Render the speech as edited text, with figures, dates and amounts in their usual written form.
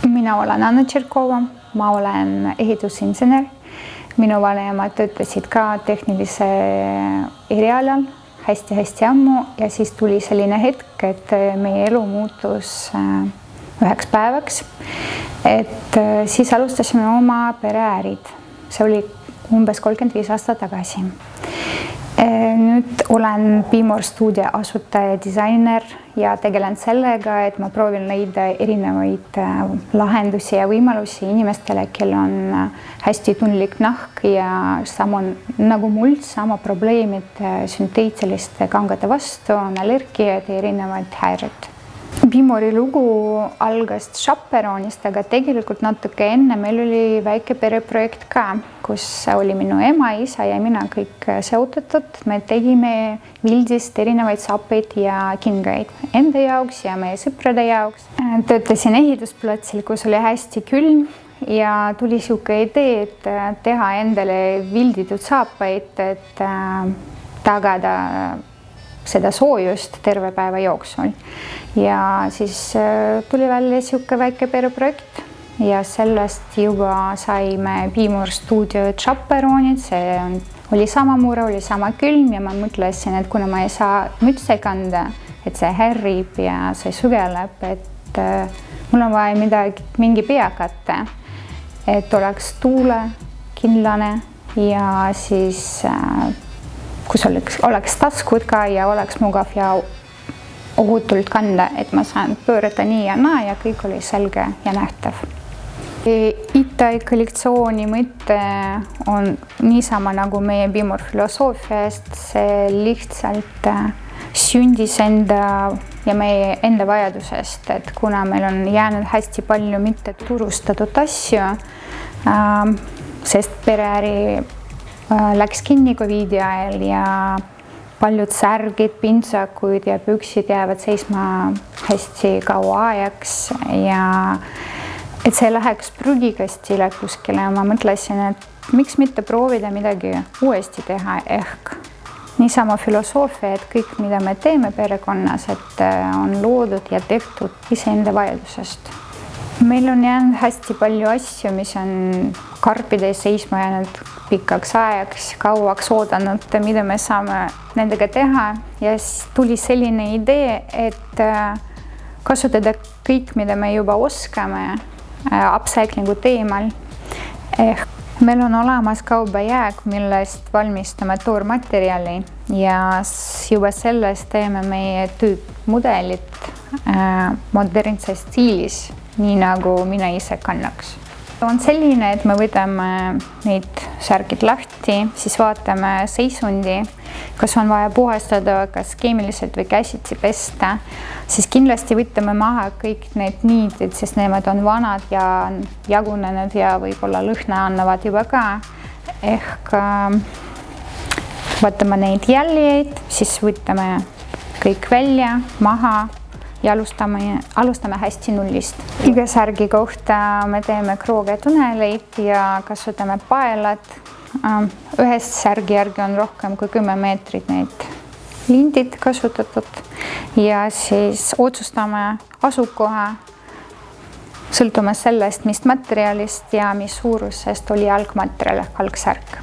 Mina olen Anna Tšerkova, ma olen ehitusinsener. Minu vanemad töötasid ka tehnilise erialal hästi ammu ja siis tuli selline hetk, et meie elu muutus 1 päevaks. Et siis alustasime oma pereärid. See oli umbes 35 aastat tagasi. Nüüd olen Bimor stuudio asutaja disainer ja tegelen sellega, et ma proovin leida erinevaid lahendusi ja võimalusi inimestele, kel on hästi tundlik nahk ja sama nagu mul sama probleemid sünteetiliste kangade vastu, on allergiad ja erinevad häired. Bimori lugu algas Chaperonist, aga tegelikult natuke enne meil oli väike pereprojekt ka, kus oli minu ema, isa ja mina kõik seotatud. Me tegime vildist erinevaid sapeid ja kingaid enda jaoks ja meie sõprade jaoks. Töötasin ehitusplatsil, kus oli hästi külm ja tuli siuke idee, et teha endale vilditud sapaid, et tagada seda soojust terve päeva jooksul. Ja siis tuli välja siuke väike pereprojekt ja sellest juba saime Bimor stuudio Chaperonid. See oli sama mure, oli sama külm ja ma mõtlesin, et kuna ma ei saa mütse kanda, et see härrib ja see sugeleb, et mul on vaja mingi peakatte, et oleks tuulekindlane ja siis kus oleks taskud ka ja oleks mugav ja ohutult kanda, et ma saan pöörata nii ja naa ja kõik oli selge ja nähtav. Itai kollektsiooni mõte on niisama nagu meie Bimor filosoofiast, see lihtsalt sündis enda ja meie enda vajadusest, et kuna meil on jäänud hästi palju mitte turustatud asju, sest pereäri läks kinni COVID-i ajal ja paljud särgid, pintsakud ja püksid jäävad seisma hästi kaua ajaks ja et see läheks prügikastile kuskile. Ma mõtlesin, et miks mitte proovida midagi uuesti teha ehk niisama filosoofia, et kõik, mida me teeme perekonnas, et on loodud ja tehtud iseenda vajadusest. Meil on jäänud hästi palju asju, mis on karpides seisma jäänud pikaks ajaks, kauaks oodanud, mida me saame nendega teha ja siis tuli selline idee, et kasutada kõik, mida me juba oskame upcyclingu teemal. Meil on olemas kaubajääk, millest valmistame toormaterjali ja juba sellest teeme meie tüüpmudelit modernses stiilis, nii nagu mina ise kannaks. On selline, et me võtame neid särgid lahti, siis vaatame seisundi, kas on vaja puhastada, kas keemiliselt või käsitsi pesta, siis kindlasti võtame maha kõik need niidid, sest nemad on vanad ja jagunenud ja võib-olla lõhna annavad juba ka. Ehk võtame neid jäljeid, siis võtame kõik välja, maha ja alustame hästi nullist. Iga särgi kohta me teeme kroogetuneleid ja kasutame paelad. Ühest särgi järgi on rohkem kui 10 meetrit neid lindid kasutatud ja siis otsustame asukoha, sõltuma sellest, mis materjalist ja mis suurusest oli algmaterjal, algsärk.